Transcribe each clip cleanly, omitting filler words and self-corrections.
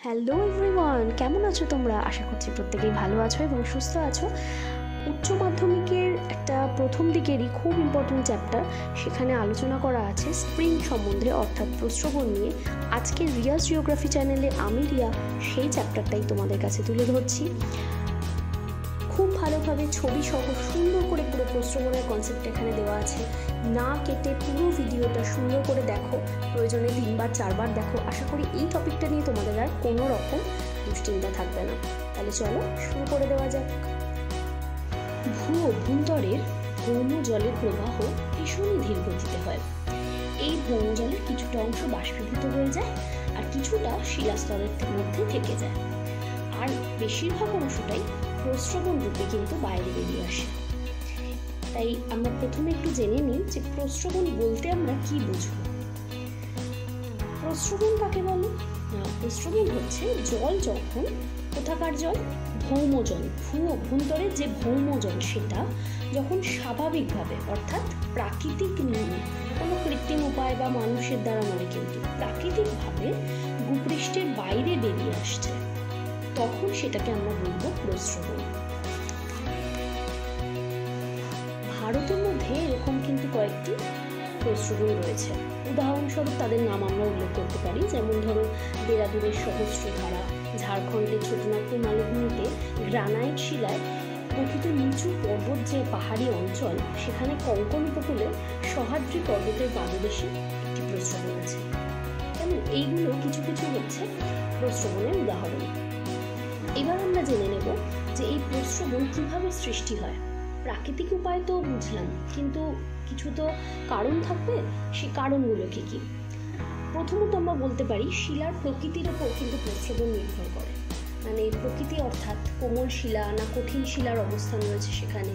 Hello everyone, কেমন আছো তোমরা? আশা করছি প্রত্যেকেই ভালো আছো এবং সুস্থ আছো। উচ্চ মাধ্যমিকের একটা প্রথম দিকেরই খুব ইম্পর্টেন্ট চ্যাপ্টার, সেখানে আলোচনা করা আছে স্প্রিং সম্বন্ধে, অর্থাৎ প্রস্রবণ নিয়ে। আজকে রিয়াস জিওগ্রাফি চ্যানেলে আমি রিয়া সেই চ্যাপ্টারটাই তোমাদের কাছে তুলে ধরছি। খুব ভালোভাবে ছবি সহ সুন্দর করে পুরো প্রস্রবণের কনসেপ্ট এখানে দেওয়া আছে। না কেটে পুরো ভিডিওটা সুন্দর করে দেখো, প্রয়োজনে 3বার 4বার দেখো। আশা করি এই টপিকটা নিয়ে তোমাদের আর কোনো রকম দুশ্চিন্তা থাকবে না। তাহলে চলো শুরু করে দেওয়া যাক। ভূ অভ্যন্তরের ভৌম জলের প্রবাহ ভীষণই ধীর গতিতে হয়। এই ভৌম জলের কিছুটা অংশ বাষ্পীভূত হয়ে যায় আর কিছুটা শিলাস্তরের মধ্যে থেকে যায়, আর বেশিরভাগ অংশটাই প্রস্রবণ রূপে কিন্তু বাইরে বেরিয়ে আসে। তাই আমরা প্রথমে একটু জেনে নিই যে প্রস্রবণ বলতে আমরা কি বুঝব। প্রস্রবণ কাকে বলে? প্রস্রবণ হচ্ছে জল যখন, কোথাকার জল? ভৌম জল, ভূ অভ্যন্তরের যে ভৌম জল সেটা যখন স্বাভাবিকভাবে, অর্থাৎ প্রাকৃতিক নিয়মে, কোনো কৃত্রিম উপায় বা মানুষের দ্বারা নয়, কিন্তু প্রাকৃতিকভাবে ভূপৃষ্ঠের বাইরে বেরিয়ে আসছে, তখন সেটাকে আমরা বলবো প্রস্রবণ। ভারতের মধ্যে এরকম কিন্তু কয়েকটি প্রস্রবণ রয়েছে। উদাহরণস্বরূপ তাদের নাম আমরা উল্লেখ করতে পারি, যেমন ধরো দেরাদুনের সহস্রধারা, ঝাড়খণ্ডের ছোটনাগপুর মালভূমিতে গ্রানাইট শিলায় গঠিত নিচু পর্বত যে পাহাড়ি অঞ্চল, সেখানে কঙ্কন উপকূলে সহ্যাদ্রি পর্বতের পাদদেশে একটি প্রস্রবণ আছে। কেন এইগুলো কিছু কিছু হচ্ছে প্রস্রবণের উদাহরণ। এবার আমরা জেনে নেব যে এই প্রস্রবণ কিভাবে সৃষ্টি হয়। প্রাকৃতিক উপায় তো বুঝলাম, কিন্তু কিছু তো কারণ থাকবে। সেই কারণগুলো কি কি? প্রথমত আমরা বলতে পারি শিলার প্রকৃতির ওপর কিন্তু প্রস্রবণ নির্ভর করে। মানে প্রকৃতি অর্থাৎ কোমল শিলা না কঠিন শিলার অবস্থান রয়েছে সেখানে,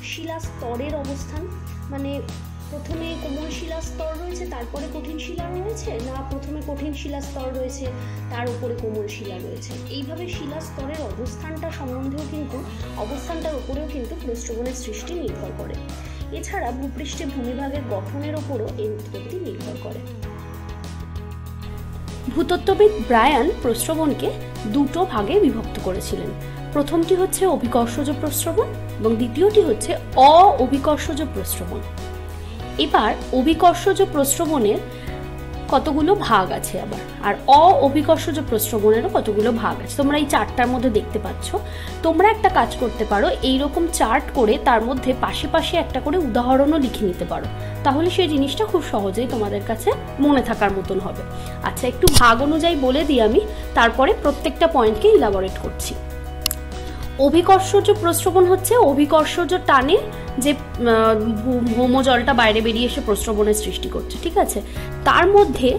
শিলা স্তরের অবস্থান, মানে প্রথমে কোমল শিলা স্তর রয়েছে তারপরে কঠিন শিলা রয়েছে, না প্রথমে কঠিন শিলা স্তর রয়েছে তার উপরে কোমল শিলা রয়েছে। এইভাবে শিলা স্তরের অবস্থানটার উপরেও কিন্তু প্রস্রবণের সৃষ্টি নির্ভর করে। এছাড়া ভূপৃষ্ঠে ভূমিভাগের গঠনের ওপরও এই উৎপত্তি নির্ভর করে। ভূতত্ত্ববিদ ব্রায়ান প্রস্রবণকে দুটো ভাগে বিভক্ত করেছিলেন। প্রথমটি হচ্ছে অভিকর্ষজ প্রস্রবণ এবং দ্বিতীয়টি হচ্ছে অভিকর্ষজ প্রস্রবণ। এবার অভিকর্ষজ প্রস্রবণের কতগুলো ভাগ আছে আবার, আর অভিকর্ষজ প্রস্রবণেরও কতগুলো ভাগ আছে, তোমরা এই চার্টটার মধ্যে দেখতে পাচ্ছ। তোমরা একটা কাজ করতে পারো, এইরকম চার্ট করে তার মধ্যে পাশে পাশে একটা করে উদাহরণও লিখে নিতে পারো, তাহলে সেই জিনিসটা খুব সহজেই তোমাদের কাছে মনে থাকার মতন হবে। আচ্ছা, একটু ভাগ অনুযায়ী বলে দিই আমি, তারপরে প্রত্যেকটা পয়েন্টকে ইলাবোরেট করছি। অভিকর্ষজ প্রস্রবণ হচ্ছে অভিকর্ষজ টানে যে ভৌম জলটা বাইরে বেরিয়ে এসে প্রস্রবণের সৃষ্টি করছে, ঠিক আছে? তার মধ্যে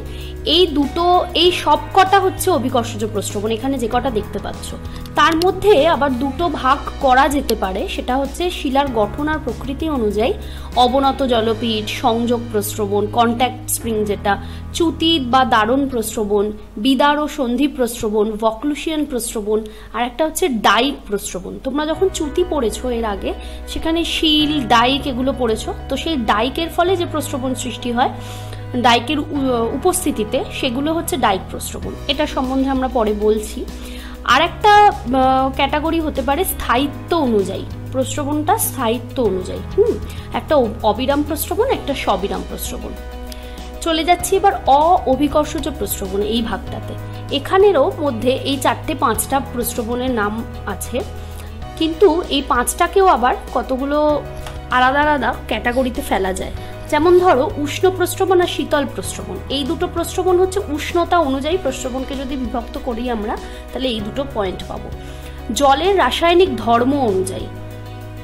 এই সব কটা হচ্ছে অভিকর্ষজ প্রস্রবণ, এখানে যে কটা দেখতে পাচ্ছ। তার মধ্যে আবার দুটো ভাগ করা যেতে পারে, সেটা হচ্ছে শিলার গঠন আর প্রকৃতি অনুযায়ী অবনত জলপীঠ, সংযোগ প্রস্রবণ, কন্ট্যাক্ট স্প্রিং যেটা, চ্যুতি বা দারণ প্রস্রবণ, বিদার ও সন্ধি প্রস্রবণ, ভক্লুশিয়ান প্রস্রবণ, আর একটা হচ্ছে ডাইক প্রস্রবণ। তোমরা যখন চ্যুতি পড়েছো এর আগে, সেখানে শিল, ডাইক এগুলো পড়েছো, তো সেই ডাইকের ফলে যে প্রস্রবণ সৃষ্টি হয় ডাইকের উপস্থিতিতে, সেগুলো হচ্ছে ডাইক প্রস্রবণ। এটা সম্বন্ধে আমরা পরে বলছি। আর একটা ক্যাটাগরি হতে পারে স্থায়িত্ব অনুযায়ী, প্রস্রবণটা স্থায়িত্ব অনুযায়ী। একটা অবিরাম প্রস্রবণ, একটা সবিরাম প্রস্রবণ। চলে যাচ্ছি এবার অভিকর্ষজ প্রস্রবণ এই ভাগটাতে। এখানেরও মধ্যে এই 4-5টা প্রস্রবণের নাম আছে, কিন্তু এই 5টাকেও আবার কতগুলো আলাদা আলাদা ক্যাটাগরিতে ফেলা যায়। যেমন ধরো উষ্ণ প্রস্রবণ আর শীতল প্রস্রবণ। এই দুটো প্রস্রবণ হচ্ছে উষ্ণতা অনুযায়ী প্রস্রবণকে যদি বিভক্ত করি আমরা, তাহলে এই দুটো পয়েন্ট পাবো। জলের রাসায়নিক ধর্ম অনুযায়ী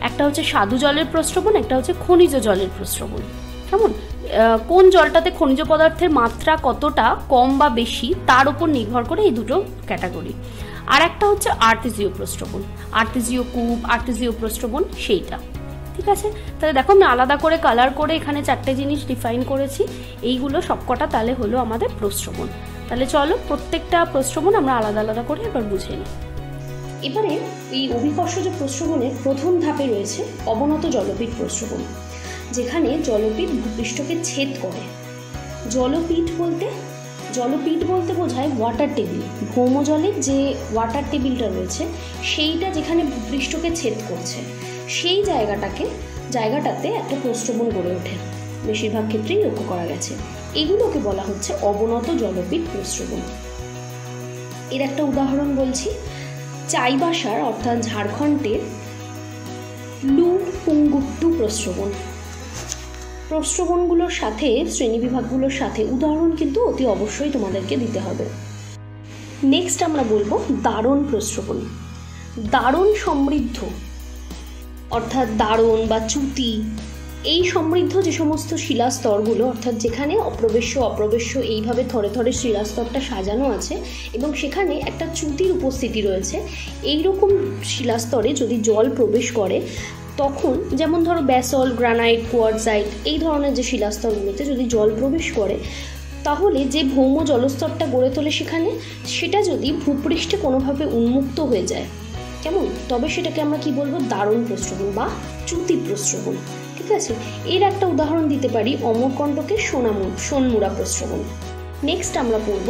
একটা হচ্ছে স্বাদু জলের প্রস্রবণ, একটা হচ্ছে খনিজ জলের প্রস্রবণ। কেমন? কোন জলটাতে খনিজ পদার্থের মাত্রা কতটা কম বা বেশি তার উপর নির্ভর করে এই দুটো ক্যাটাগরি। আর একটা হচ্ছে আর্তেজীয় প্রস্রবণ, আর্তেজীয় কূপ, আর্তেজীয় প্রস্রবণ, সেইটা। ঠিক আছে? তাহলে দেখো আমি আলাদা করে কালার করে এখানে 4টে জিনিস ডিফাইন করেছি। এইগুলো সবকটা তাহলে হলো আমাদের প্রস্রবণ। তাহলে চলো প্রত্যেকটা প্রস্রবণ আমরা আলাদা আলাদা করে এবার বুঝে নিই। এবারে এই অভিকর্ষজ প্রস্রবণের প্রথম ধাপে রয়েছে অবনত জলপীঠ প্রস্রবণ, যেখানে জলপীঠ ভূপৃষ্ঠকে ছেদ করে। জলপীঠ বলতে জলপীঠ বলতে বোঝায় ওয়াটার টেবিল, ভৌমজলের যে ওয়াটার টেবিলটা রয়েছে সেইটা যেখানে ভূপৃষ্ঠকে ছেদ করছে সেই জায়গাটাতে একটা প্রস্রবণ গড়ে ওঠে, বেশিরভাগ ক্ষেত্রেই লক্ষ্য করা গেছে। এগুলোকে বলা হচ্ছে অবনত জলপীঠ প্রস্রবণ। এর একটা উদাহরণ বলছি, চাইবাসার অর্থাৎ ঝাড়খণ্ডের লুপুঙ্গুট্টু প্রস্রবণ। প্রস্রবণগুলোর সাথে শ্রেণীবিভাগগুলোর সাথে উদাহরণ কিন্তু অতি অবশ্যই তোমাদেরকে দিতে হবে। নেক্সট আমরা বলবো দারণ প্রস্রবণ। দারণ সমৃদ্ধ অর্থাৎ দারণ বা চ্যুতি এই সমৃদ্ধ যে সমস্ত শিলাস্তরগুলো, অর্থাৎ যেখানে অপ্রবেশ্য এইভাবে থরে থরে শিলাস্তরটা সাজানো আছে এবং সেখানে একটা চ্যুতির উপস্থিতি রয়েছে, এইরকম শিলাস্তরে যদি জল প্রবেশ করে তখন, যেমন ধরো ব্যাসল্ট, গ্রানাইট, কোয়ার্টজাইট এই ধরনের যে শিলাস্তরগুলোতে যদি জল প্রবেশ করে তাহলে যে ভৌম জলস্তরটা গড়ে তোলে সেখানে, সেটা যদি ভূপৃষ্ঠে কোনোভাবে উন্মুক্ত হয়ে যায়, কেমন, তবে সেটাকে আমরা কি বলবো, দারণ প্রস্রবণ বা চ্যুতি প্রস্রবণ। ঠিক আছে, এর একটা উদাহরণ দিতে পারি অমরকণ্টকের সোনমুড়া প্রস্রবণ। নেক্সট আমরা পড়ব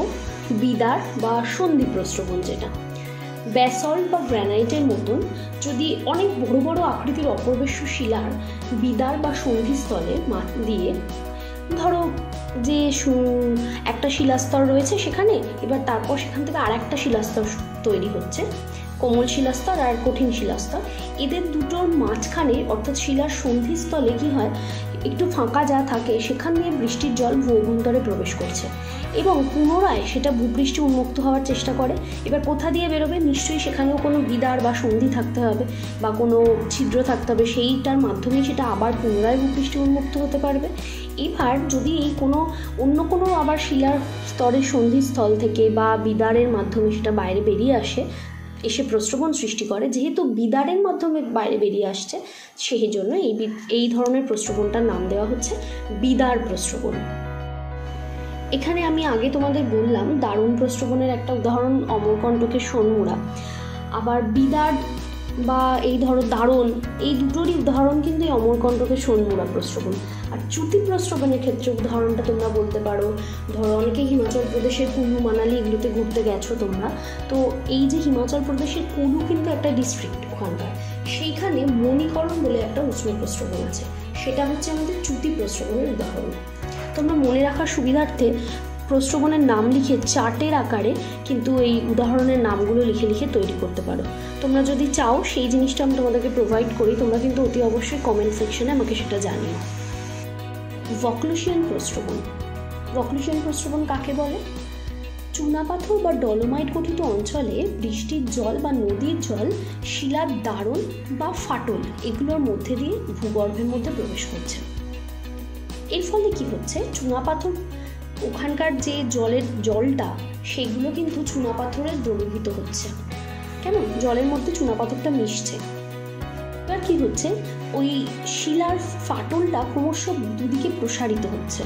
বিদার বা সন্ধি প্রস্রবণ, যেটা ব্যাসল্ট বা গ্রানাইটের মতন যদি অনেক বড় বড় আকৃতির অপ্রবেশ্য শিলার বিদার বা সন্ধিস্থলে দিয়ে, ধরো যে একটা শিলাস্তর রয়েছে সেখানে, এবার তারপর সেখান থেকে আর একটা শিলাস্তর তৈরি হচ্ছে, কোমল শিলাস্তর আর কঠিন শিলাস্তর, এদের দুটোর মাঝখানে অর্থাৎ শিলার সন্ধিস্থলে কি হয়, একটু ফাঁকা যা থাকে সেখান দিয়ে বৃষ্টির জল ভূঅভ্যন্তরে প্রবেশ করছে এবং পুনরায় সেটা ভূপৃষ্ঠে উন্মুক্ত হওয়ার চেষ্টা করে। এবার কোথা দিয়ে বেরোবে, নিশ্চয়ই সেখানেও কোনো বিদার বা সন্ধি থাকতে হবে বা কোনো ছিদ্র থাকতে হবে, সেইটার মাধ্যমেই সেটা আবার পুনরায় ভূপৃষ্ঠে উন্মুক্ত হতে পারবে। এবার যদি এই অন্য কোনো আবার শিলার স্তরের সন্ধিস্থল থেকে বা বিদারের মাধ্যমে সেটা বাইরে বেরিয়ে এসে প্রস্রবণ সৃষ্টি করে, যেহেতু বিদারের মাধ্যমে বাইরে বেরিয়ে আসছে সেই জন্য এই ধরনের প্রস্রবণটার নাম দেওয়া হচ্ছে বিদার প্রস্রবণ। এখানে আমি আগে তোমাদের বললাম দারুণ প্রস্রবণের একটা উদাহরণ অমরকণ্টকের সোনমুড়া, আবার বিদার বা এই ধরো দারণ, এই দুটোরই উদাহরণ কিন্তু এই অমরকণ্টকের সোনমুড়া প্রস্রবণ। আর চ্যুতি প্রস্রবণের ক্ষেত্রে উদাহরণটা তোমরা বলতে পারো, ধরো অনেকে হিমাচল প্রদেশের কুলু, মানালি এগুলোতে ঘুরতে গেছো তোমরা, তো এই যে হিমাচল প্রদেশের কুলু কিন্তু একটা ডিস্ট্রিক্ট ওখানকার, সেইখানে মণিকরণ বলে একটা উষ্ণ প্রস্রবণ আছে, সেটা হচ্ছে আমাদের চ্যুতি প্রস্রবণের উদাহরণ। তোমরা মনে রাখার সুবিধার্থে প্রস্রবণের নাম লিখে চার্টের আকারে কিন্তু এই উদাহরণের নামগুলো লিখে লিখে তৈরি করতে পারো। তোমরা যদি চাও সেই জিনিসটা আমি তোমাদেরকে প্রোভাইড করি, তোমরা কিন্তু অতি অবশ্যই কমেন্ট সেকশনে আমাকে সেটা জানিও। ভক্লুশিয়ান প্রস্রবণ। ভক্লুশিয়ান প্রস্রবণ কাকে বলে? চুনাপাথর বা ডলোমাইট গঠিত অঞ্চলে বৃষ্টির জল বা নদীর জল শিলার দারণ বা ফাটল এগুলোর মধ্যে দিয়ে ভূগর্ভের মধ্যে প্রবেশ করছে। এর ফলে কি হচ্ছে, চুনাপাথর ওখানকার যে জলটা সেগুলো কিন্তু চুনাপাথরের দ্রবীভূত হচ্ছে, কেমন, জলের মধ্যে চুনাপাথরটা মিশছে। এবার কি হচ্ছে, ওই শিলার ফাটলটা ক্রমশ দুদিকে প্রসারিত হচ্ছে।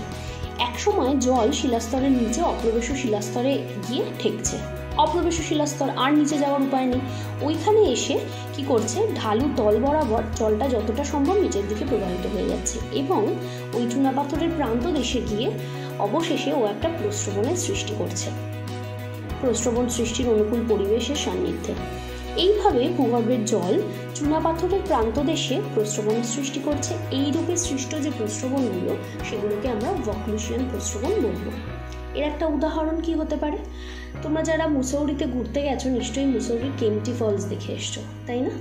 একসময় জল শিলাস্তরের নিচে অপ্রবেশ্য শিলাস্তরে গিয়ে ঠেকছে, অপ্রবেশ্য শিলাস্তর আর নিচে যাওয়ার উপায় নেই, ওইখানে এসে কি করছে, ঢালু তল বরাবর জলটা যতটা সম্ভব নিচের দিকে প্রবাহিত হয়ে যাচ্ছে এবং ওই চুনাপাথরের প্রান্ত দেশে গিয়ে অবশেষে ও একটা প্রস্রবণের সৃষ্টি করছে, প্রস্রবণ সৃষ্টির অনুকূল পরিবেশের সান্নিধ্যে। এইভাবে ভূগর্ভের জল চুনাপাথরের প্রান্ত দেশে প্রস্রবণের সৃষ্টি করছে। এই রূপে সৃষ্ট যে প্রস্রবণগুলো সেগুলোকে আমরা ভক্লুশিয়ান প্রস্রবণ বলবো। এর একটা উদাহরণ কি হতে পারে, তোমরা যারা মুসৌরিতে ঘুরতে গেছো নিশ্চয়ই মুসৌরির কেম্পটি ফলস দেখে এসছো, তাই না?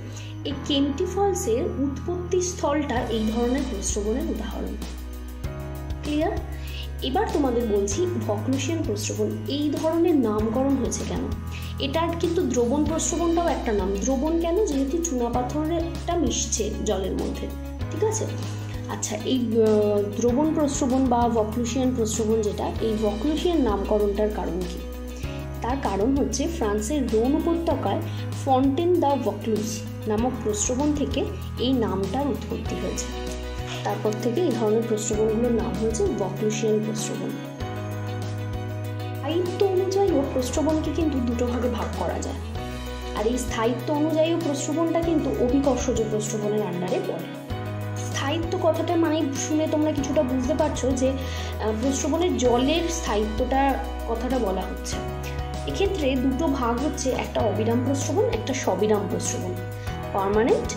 এই কেম্পটি ফলসের উৎপত্তি স্থলটা এই ধরনের প্রস্রবণের উদাহরণ। ক্লিয়ার? এবার তোমাদের বলছি ভক্লুশিয়ান প্রস্রবণ এই ধরনের নামকরণ হয়েছে কেন। এটার কিন্তু দ্রবণ প্রস্রবণটাও একটা নাম। দ্রবণ কেন? যেহেতু চুনাপাথরটা মিশছে জলের মধ্যে, ঠিক আছে? আচ্ছা, এই দ্রবণ প্রস্রবণ বা ভক্লুশিয়ান প্রস্রবণ যেটা, এই ভক্লুশিয়ান নামকরণটার কারণ কি? তার কারণ হচ্ছে ফ্রান্সের রোন উপত্যকায় ফন্টেন দ্য ভক্লুস নামক প্রস্রবণ থেকে এই নামটার উৎপত্তি হয়েছে। তারপর থেকে এই ধরনের প্রস্রবণগুলোর নাম হয়েছে ভক্লুশিয়ান প্রস্রবণ। স্থায়িত্ব অনুযায়ীও প্রস্রবণকে কিন্তু দুটো ভাগে ভাগ করা যায়, আর এই স্থায়িত্ব অনুযায়ীও প্রস্রবণটা কিন্তু অভিকর্ষজ প্রস্রবণের আন্ডারে পড়ে। স্থায়িত্ব কথাটা মানে শুনে তোমরা কিছুটা বুঝতে পারছো যে প্রস্রবণের জলের স্থায়িত্বটা কথাটা বলা হচ্ছে। এক্ষেত্রে দুটো ভাগ হচ্ছে, একটা অবিরাম প্রস্রবণ, একটা সবিরাম প্রস্রবণ, পার্মানেন্ট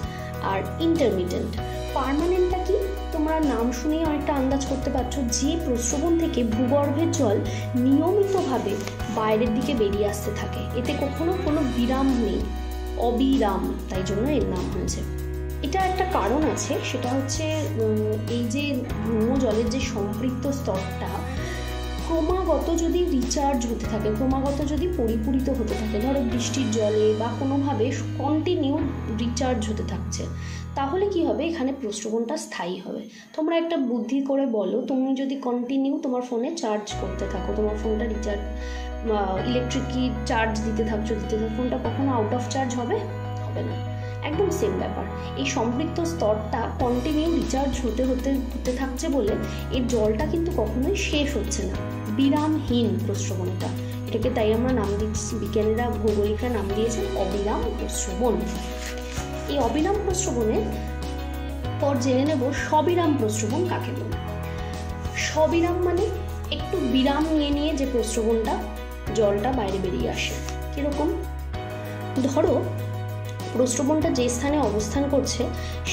আর ইন্টারমিটেন্ট। পার্মানেন্টটা কি তোমরা নাম শুনেই অনেকটা আন্দাজ করতে পারছো, যে প্রস্রবণ থেকে ভূগর্ভের জল নিয়মিতভাবে বাইরের দিকে বেরিয়ে আসতে থাকে, এতে কখনো কোনো বিরাম নেই, অবিরাম, তাই জন্য এর নাম হয়েছে। এটা একটা কারণ আছে, সেটা হচ্ছে এই যে ভূমজলের যে সম্পৃক্ত স্তরটা ক্রমাগত যদি রিচার্জ হতে থাকে, ক্রমাগত যদি পরিপূরিত হতে থাকে, ধরো বৃষ্টির জলে বা কোনোভাবে কন্টিনিউ রিচার্জ হতে থাকছে, তাহলে কি হবে, এখানে প্রস্রবণটা স্থায়ী হবে। তোমরা একটা বুদ্ধি করে বলো, তুমি যদি কন্টিনিউ তোমার ফোনে চার্জ করতে থাকো, তোমার ফোনটা রিচার্জ ইলেকট্রিকই চার্জ দিতে থাকছো, ফোনটা কখনো আউট অফ চার্জ হবে? হবে না। একদম সেম ব্যাপার, এই সম্পৃক্ত স্তরটা কন্টিনিউ রিচার্জ হতে থাকছে বলে এর জলটা কিন্তু কখনোই শেষ হচ্ছে না, বিরামহীন প্রস্রবণটা। এটাকে তাই আমরা নাম দিচ্ছি, বিজ্ঞানীরা, ভৌগোলিকরা নাম দিয়েছেন অবিরাম প্রস্রবণ। এই অবিরাম প্রস্রবণের পর জেনে নেব সবিরাম প্রস্রবণ কাকে বলে। সবিরাম মানে একটু বিরাম নিয়ে যে প্রস্রবণটা, জলটা বাইরে বেরিয়ে আসে। কিরকম? ধরো প্রস্রবণটা যে স্থানে অবস্থান করছে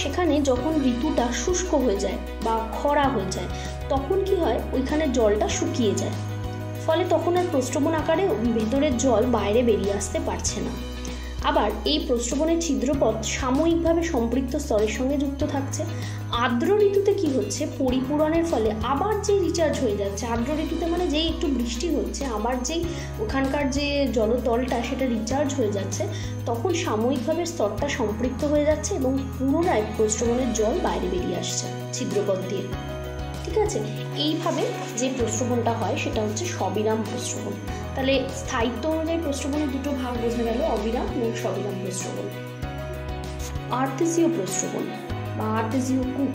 সেখানে যখন ঋতুটা শুষ্ক হয়ে যায় বা খরা হয়ে যায়, তখন কি হয়, ওইখানে জলটা শুকিয়ে যায়, ফলে তখন আর প্রস্রবণ আকারে ভেতরের জল বাইরে বেরিয়ে আসতে পারছে না। আবার এই প্রস্রবণের ছিদ্রপথ সাময়িকভাবে সম্পৃক্ত স্তরের সঙ্গে যুক্ত থাকছে। আর্দ্র ঋতুতে কি হচ্ছে, পরিপূরণের ফলে আবার যেই রিচার্জ হয়ে যাচ্ছে, আর্দ্র ঋতুতে মানে যেই একটু বৃষ্টি হচ্ছে, আবার যেই ওখানকার যে জলতলটা সেটা রিচার্জ হয়ে যাচ্ছে, তখন সাময়িকভাবে স্তরটা সম্পৃক্ত হয়ে যাচ্ছে এবং পুনরায় প্রস্রবণের জল বাইরে বেরিয়ে আসছে ছিদ্রপথ দিয়ে। ঠিক আছে, এইভাবে যে প্রস্রবণটা হয় সেটা হচ্ছে সবিরাম প্রস্রবণ। তাহলে স্থায়িত্ব অনুযায়ী প্রস্রবণের দুটো ভাগ বোঝা গেল, অবিরাম এবং সবিরাম প্রস্রবণ। আর্তেজীয় প্রস্রবণ বা আর্তেজীয় কূপ,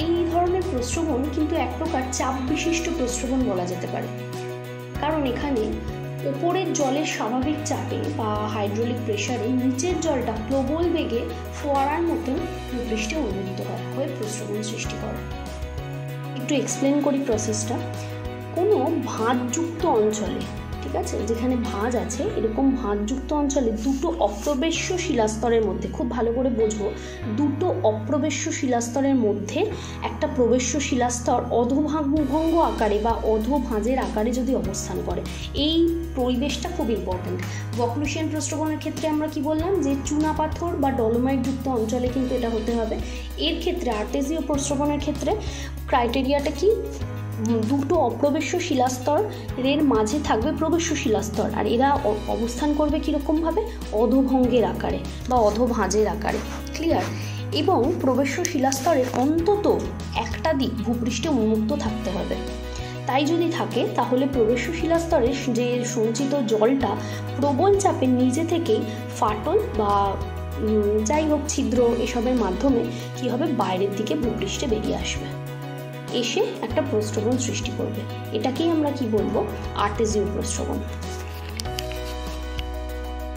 এই ধরনের প্রস্রবণ কিন্তু এক প্রকার চাপ বিশিষ্ট প্রস্রবণ বলা যেতে পারে, কারণ এখানে উপরের জলের স্বাভাবিক চাপে বা হাইড্রোলিক প্রেসারে নিচের জলটা প্রবল বেগে ফোয়ারার মতন ভূপৃষ্ঠে উন্নীত হয়ে প্রস্রবণ সৃষ্টি করে। একটু এক্সপ্লেন করি প্রসেসটা। কোনো ভাঁজযুক্ত অঞ্চলে, ঠিক আছে, যেখানে ভাঁজ আছে, এরকম ভাঁজযুক্ত অঞ্চলে দুটো অপ্রবেশ্য শিলাস্তরের মধ্যে, খুব ভালো করে বোঝো, দুটো অপ্রবেশ্য শিলাস্তরের মধ্যে একটা প্রবেশ্য শিলাস্তর অধোভঙ্গ আকারে বা অধোভাঁজের আকারে যদি অবস্থান করে, এই পরিবেশটা খুব ইম্পর্টেন্ট। বকলুশিয়ান প্রস্রবণের ক্ষেত্রে আমরা কি বললাম, যে চুনাপাথর বা ডলোমাইট যুক্ত অঞ্চলে কিন্তু এটা হতে হবে। এর ক্ষেত্রে আর্তেজীয় প্রস্রবণের ক্ষেত্রে ক্রাইটেরিয়াটা কি, দুটো অপ্রবেশ্য শিলাস্তরের মাঝে থাকবে প্রবেশ্য শিলাস্তর, আর এরা অবস্থান করবে কীরকমভাবে, অধোভঙ্গের আকারে বা অধোভাঁজের আকারে। ক্লিয়ার? এবং প্রবেশ্য শিলাস্তরের অন্তত একটা দিক ভূপৃষ্ঠে উন্মুক্ত থাকতে হবে। তাই যদি থাকে তাহলে প্রবেশ্য শিলাস্তরের যে সঞ্চিত জলটা প্রবল চাপে নিজে থেকেই ফাটল বা যাই হোক ছিদ্র এসবের মাধ্যমে কি হবে, বাইরের দিকে ভূপৃষ্ঠে বেরিয়ে আসবে, এসে একটা প্রস্রবণ সৃষ্টি করবে। এটাকেই আমরা কি বলবো, আর্তেজীয় প্রস্রবণ।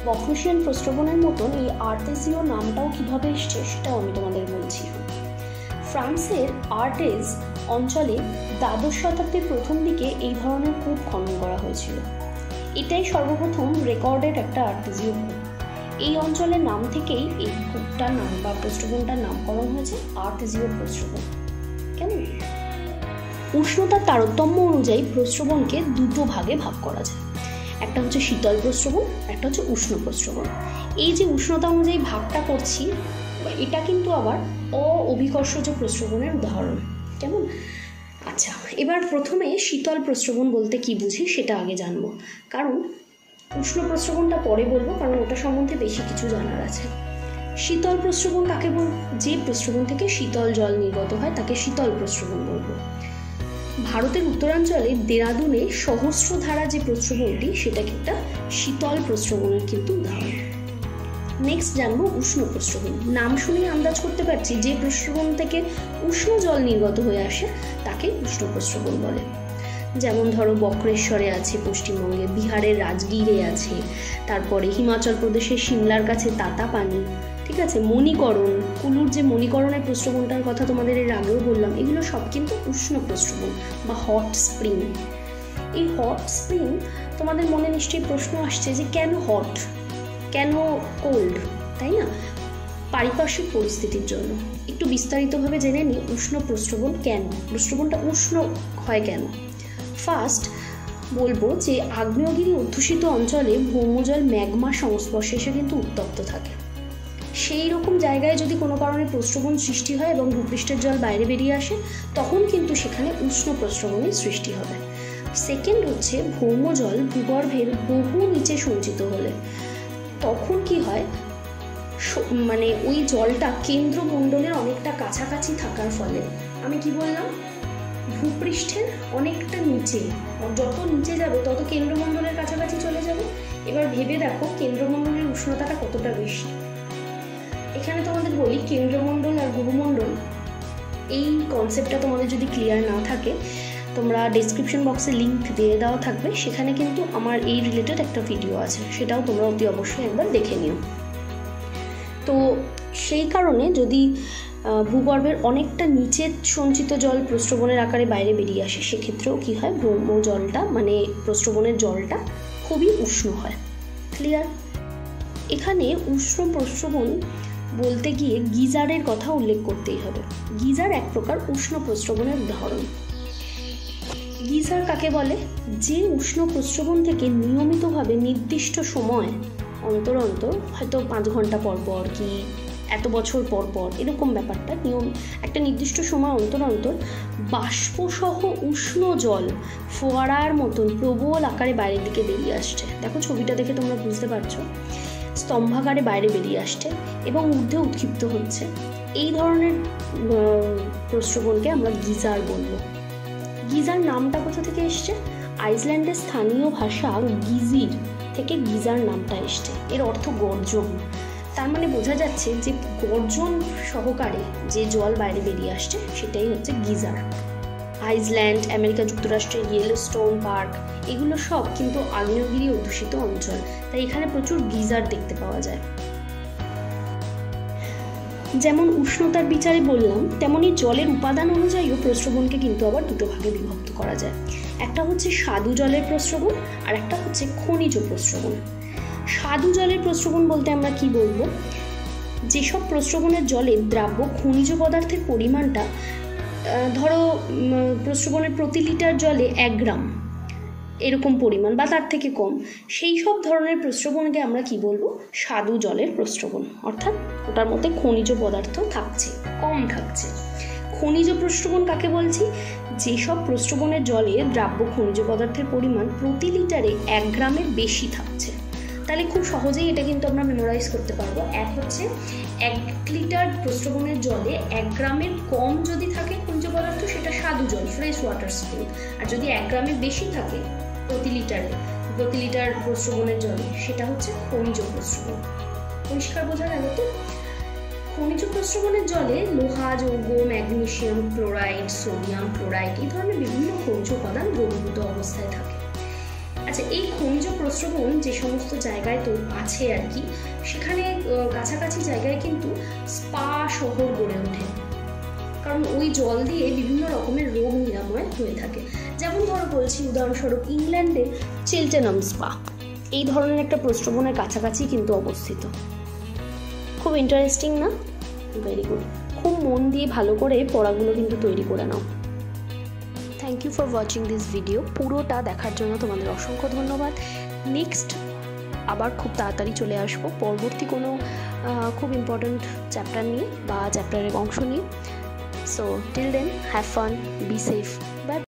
বকলুশিয়ান প্রস্রবণের মতন এই আর্তেজীয় নামটাও কিভাবে এসছে সেটাও আমি তোমাদের বলছি। ফ্রান্সের আর্টেজ অঞ্চলে দ্বাদশ শতাব্দীর প্রথম দিকে এই ধরনের কূপ খনন করা হয়েছিল। এটাই সর্বপ্রথম রেকর্ডেড একটা আর্তেজীয় কূপ। এই অঞ্চলের নাম থেকেই এই কূপটার নাম বা প্রস্রবণটার নামকরণ হয়েছে আর্তেজীয় প্রস্রবণ। কেন? উষ্ণতার তারতম্য অনুযায়ী প্রস্রবণকে দুটো ভাগে ভাগ করা যায়, একটা হচ্ছে শীতল প্রস্রবণ, একটা হচ্ছে উষ্ণ প্রস্রবণ। এই যে উষ্ণতা অনুযায়ী ভাগটা করছি, এটা কিন্তু আবার অভিকর্ষজ প্রস্রবণের উদাহরণ। কেমন? আচ্ছা, এবার প্রথমে শীতল প্রস্রবণ বলতে কি বুঝি সেটা আগে জানবো, কারণ উষ্ণ প্রস্রবণটা পরে বলবো, কারণ ওটা সম্বন্ধে বেশি কিছু জানার আছে। শীতল প্রস্রবণ কাকে বলবো? যে প্রস্রবণ থেকে শীতল জল নির্গত হয় তাকে শীতল প্রস্রবণ বলবো। ভারতের উত্তরাঞ্চলে দেরাদুনে সহস্রধারা যে প্রস্রবণটি, সেটা একটা শীতল প্রস্রবণের কিন্তু উদাহরণ। নেক্সট জানবো উষ্ণ প্রস্রবণ। নাম শুনেই আন্দাজ করতে পারছি, যে প্রস্রবণ থেকে উষ্ণ জল নির্গত হয়ে আসে তাকে উষ্ণ প্রস্রবণ বলে। যেমন ধরো বক্রেশ্বরে আছে পশ্চিমবঙ্গে, বিহারের রাজগীরে আছে, তারপরে হিমাচল প্রদেশের সিমলার কাছে তাতাপানি, ঠিক আছে, মণিকরণ, কুলুর যে মণিকরণের প্রস্রবণটার কথা তোমাদের এর আগেও বললাম, এগুলো সব কিন্তু উষ্ণ প্রস্রবণ বা হট স্প্রিং। এই হট স্প্রিং, তোমাদের মনে নিশ্চয়ই প্রশ্ন আসছে যে কেন হট, কেন কোল্ড, তাই না? পারিপার্শ্বিক পরিস্থিতির জন্য। একটু বিস্তারিতভাবে জেনে নিই উষ্ণ প্রস্রবণ কেন, প্রস্রবণটা উষ্ণ হয় কেন। ফার্স্ট বলবো যে আগ্নেয়গিরি অধ্যুষিত অঞ্চলে ভৌমজল ম্যাগমার সংস্পর্শে এসে কিন্তু উত্তপ্ত থাকে। সেই রকম জায়গায় যদি কোনো কারণে প্রস্রবণ সৃষ্টি হয় এবং ভূপৃষ্ঠের জল বাইরে বেরিয়ে আসে, তখন কিন্তু সেখানে উষ্ণ প্রস্রবণের সৃষ্টি হবে। সেকেন্ড হচ্ছে ভৌমজল ভূগর্ভের বহু নিচে সঞ্চিত হলে তখন কি হয়, মানে ওই জলটা কেন্দ্রমণ্ডলের অনেকটা কাছাকাছি থাকার ফলে, আমি কি বললাম, ভূপৃষ্ঠের অনেকটা নিচে, যত নিচে যাবে তত কেন্দ্রমণ্ডলের কাছাকাছি চলে যাবে। এবার ভেবে দেখো কেন্দ্রমণ্ডলের উষ্ণতাটা কতটা বেশি। এখানে তোমাদের বলি, কেন্দ্রমণ্ডল আর গুরুমণ্ডল, এই কনসেপ্টটা তোমাদের যদি ক্লিয়ার না থাকে, তোমরা ডেসক্রিপশন বক্সে লিঙ্ক দিয়ে দেওয়া থাকবে, সেখানে কিন্তু আমার এই রিলেটেড একটা ভিডিও আছে, সেটাও তোমরা অতি অবশ্যই একবার দেখে নিও। তো সেই কারণে যদি ভূগর্ভের অনেকটা নিচে সঞ্চিত জল প্রস্রবণের আকারে বাইরে বেরিয়ে আসে, সেক্ষেত্রেও কী হয়, ভৌম জলটা মানে প্রস্রবণের জলটা খুবই উষ্ণ হয়। ক্লিয়ার? এখানে উষ্ণ প্রস্রবণ বলতে গিয়ে গিজারের কথা উল্লেখ করতেই হবে। গিজার এক প্রকার উষ্ণ প্রস্রবণের উদাহরণ। গিজার কাকে বলে? যে উষ্ণ প্রস্রবণ থেকে নিয়মিতভাবে নির্দিষ্ট সময় অন্তর অন্তর, হয়তো 5 ঘন্টা পর পর কি এত বছর পর পর, এরকম ব্যাপারটা, নিয়ম একটা নির্দিষ্ট সময় অন্তর অন্তর বাষ্পসহ উষ্ণ জল ফোয়ারার মতন প্রবল আকারে বাইরের দিকে বেরিয়ে আসছে। দেখো ছবিটা দেখে তোমরা বুঝতে পারছো, স্তম্ভাকারে বাইরে বেরিয়ে আসছে এবং ঊর্ধ্বে উৎক্ষিপ্ত হচ্ছে। এই ধরনের প্রস্রবণকে আমরা গিজার বলবো। গিজার নামটা কোথা থেকে এসছে? আইসল্যান্ডের স্থানীয় ভাষা গিজির থেকে গিজার নামটা এসছে। এর অর্থ গর্জন। তার মানে বোঝা যাচ্ছে যে গর্জন সহকারে যে জল বাইরে বেরিয়ে আসছে সেটাই হচ্ছে গিজার। আইসল্যান্ড, আমেরিকা যুক্তরাষ্ট্রের ইয়েলোস্টোন পার্ক, এগুলো সব কিন্তু আগ্নেয়গিরি অধ্যুষিত অঞ্চল, তাই এখানে প্রচুর গিজার দেখতে পাওয়া যায়। যেমন উষ্ণতার বিচারে বললাম, তেমনি জলের উপাদান অনুযায়ীও প্রস্রবণকে কিন্তু আবার দুটো ভাগে বিভক্ত করা যায়। একটা হচ্ছে স্বাদু জলের প্রস্রবণ আর একটা হচ্ছে খনিজ প্রস্রবণ। স্বাদু জলের প্রস্রবণ বলতে আমরা কি বলবো? যেসব প্রস্রবণের জলে দ্রাব্য খনিজ পদার্থের পরিমাণটা, ধরো প্রস্রবণের প্রতি লিটার জলে 1 গ্রাম এরকম পরিমাণ বা তার থেকে কম, সেই সব ধরনের প্রস্রবণকে আমরা কি বলবো? স্বাদু জলের প্রস্রবণ। অর্থাৎ ওটার মধ্যে খনিজ পদার্থ থাকছে, কম থাকছে। খনিজ প্রস্রবণ কাকে বলছি? যেসব প্রস্রবণের জলে দ্রাব্য খনিজ পদার্থের পরিমাণ প্রতি লিটারে 1 গ্রামের বেশি থাকছে। তাহলে খুব সহজেই এটা কিন্তু আমরা মেমোরাইজ করতে পারবো। এক হচ্ছে 1 লিটার প্রস্রবণের জলে 1 গ্রামের কম যদি থাকে খনিজ পদার্থ, সেটা স্বাদু জল, ফ্রেশ ওয়াটার স্প্রিং। আর যদি 1 গ্রামের বেশি থাকে প্রতি লিটার প্রস্রবণের জলে, সেটা হচ্ছে খনিজ প্রস্রবণ। পরিষ্কার বোঝা গেল তো? খনিজ প্রস্রবণের জলে লোহা, যৌগ, ম্যাগনেসিয়াম ক্লোরাইড, সোডিয়াম ক্লোরাইড, এই ধরনের বিভিন্ন খনিজ উপাদান দ্রবীভূত অবস্থায় থাকে। আচ্ছা, এই খনিজ প্রস্রবণ যে সমস্ত জায়গায় তো আছে আর কি, সেখানে কাছাকাছি জায়গায় কিন্তু স্পা শহর গড়ে ওঠে, কারণ ওই জল দিয়ে বিভিন্ন রকমের রোগ নিরাময় হয়ে থাকে। যেমন ধরো বলছি উদাহরণস্বরূপ, ইংল্যান্ডে চেলটেনহাম স্পা এই ধরনের একটা প্রস্রবণের কাছাকাছি কিন্তু অবস্থিত। খুব ইন্টারেস্টিং না? Very good. খুব মন দিয়ে ভালো করে পড়াগুলো কিন্তু তৈরি করে নাও। Thank you for watching this video. পুরোটা দেখার জন্য তোমাদের অসংখ্য ধন্যবাদ। নেক্সট আবার খুব তাড়াতাড়ি চলে আসবো পরবর্তী কোনো খুব ইম্পর্ট্যান্ট চ্যাপ্টার নিয়ে বা চ্যাপ্টারের অংশ নিয়ে। So till then, have fun, be safe, bye.